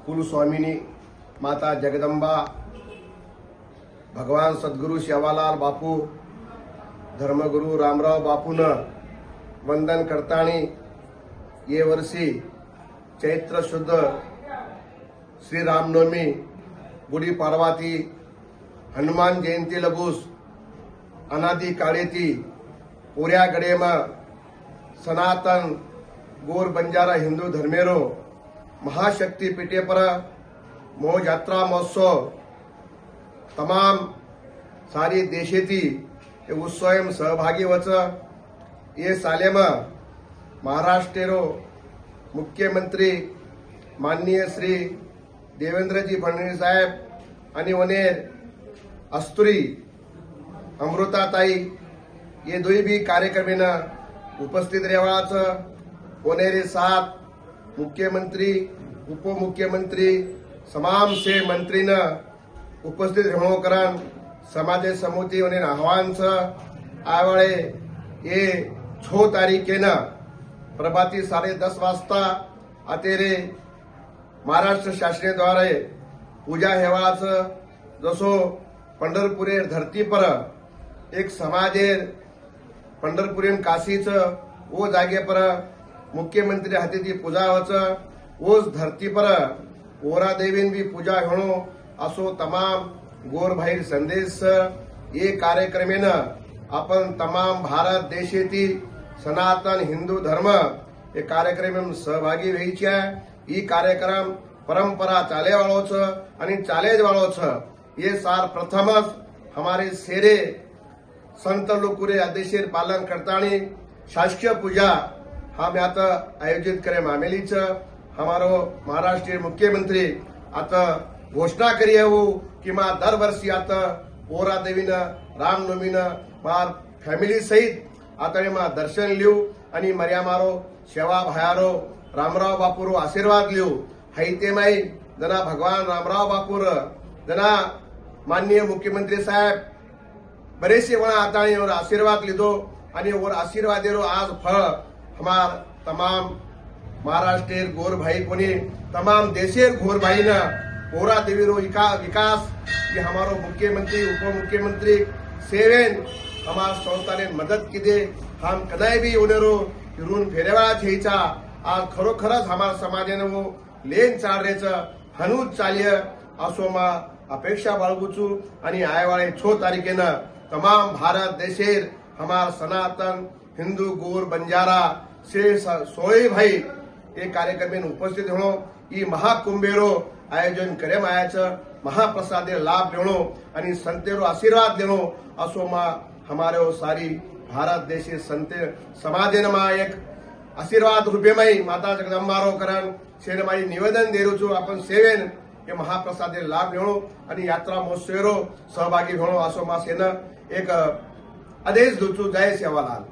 कुलस्वामिनी माता जगदंबा भगवान सद्गुरु सेवालाल बापू धर्मगुरु रामराव बापून वंदन करतानी ये वर्षी चैत्र शुद्ध श्री रामनवमी गुढी पाडवाती हनुमान जयंती लगूस अनादि काळेती पुऱ्या गडेमा सनातन गोर बंजारा हिंदू धर्मेरो महाशक्ति पीठे पर मौज यात्रा महोत्सव तमाम सारी देशेती उत्सव सहभागी वच ये सालेमा महाराष्ट्रेरो मुख्यमंत्री माननीय श्री देवेंद्रजी फडणवीस साहेब आणि वनेर अस्तुरी अमृताताई ये दोई भी कार्यक्रमेना उपस्थित रहेवाचं वनेरे साथ मुख्यमंत्री उपमुख्यमंत्री तमाम से मंत्रीना उपस्थित रहणोकरण समाज समिती वने आह्वान आवळे ये 6 तारीखेना प्रभाती 10:30 वाजता अतेरे महाराष्ट्र शासनाद्वारे पूजा हेवाळाचं जसो पंढरपुरे धरती पर एक समाजेर पंढरपुरेन काशीचं वो जागे पर मुख्यमंत्री हातीची पूजा वच ओस धरती पर ओरा देवीन भी पूजा होणो असो तमाम गोर भाई संदेश ये कार्यक्रमेन आपण तमाम भारत देशेती सनातन हिंदू धर्म ये कार्यक्रम सहभागी व्हायचे ई कार्यक्रम परंपरा चाले वाळो छ आणि चालेज वाळो छ ये सार प्रथमच हमारे सेरे संत लोकुरे आदेशेर पालन करतानी शासकीय पूजा हम आता आयोजित करे मामेलीच हमारो महाराष्ट्र मुख्यमंत्री आता घोषणा करी हो कि मा दर वर्षी आता पोरा देवीनं रामनवमीनं मार फॅमिली सहित आता मा दर्शन लिऊ आणि मर्या मारो सेवा भयारो रामराव बापूरो आशीर्वाद लिऊ हाईते माई जना भगवान रामराव बापूर जना माननीय मुख्यमंत्री साहेब बरेचसे वणा आता और आशीर्वाद लिधो आणि और आशीर्वादेरो आज फळ हमार तमाम महाराष्ट्र गोर भाई कोनी तमाम देशेर गोर भाई न पोरा देवीरो विकास ये हमारो मुख्यमंत्री उपमुख्यमंत्री सेवेन हमार संस्थाने मदत किदे हम कदाई भी उनेरो ऋण फेरेवाळा थेचा आज खरोखरच हमार समाजेने वो लेन चालरेच हनूच चाल्य असोमा अपेक्षा बाळगुचू आणि आयवाळे 6 तारीखेनं तमाम भारत देशेर हमार सनातन हिंदू गोर बंजारा से सोई भाई ये कार्यक्रम में उपस्थित होनो ई महाकुंभेरो आयोजन करे मायाचं महाप्रसादे लाभ लेणो आणि संतेरो आशीर्वाद देणो असो मा हमारे सारी भारत देशे संते समाजेन मा एक आशीर्वाद रूपेमाई माता जगदंबारो करण शेनमाई निवेदन देरूचो आपण सेवेन हे महाप्रसादे लाभ लेणो आणि यात्रा महोत्सवेरो सहभागी होणो असो मा सेन एक आदेश दूचू जय सेवालाल।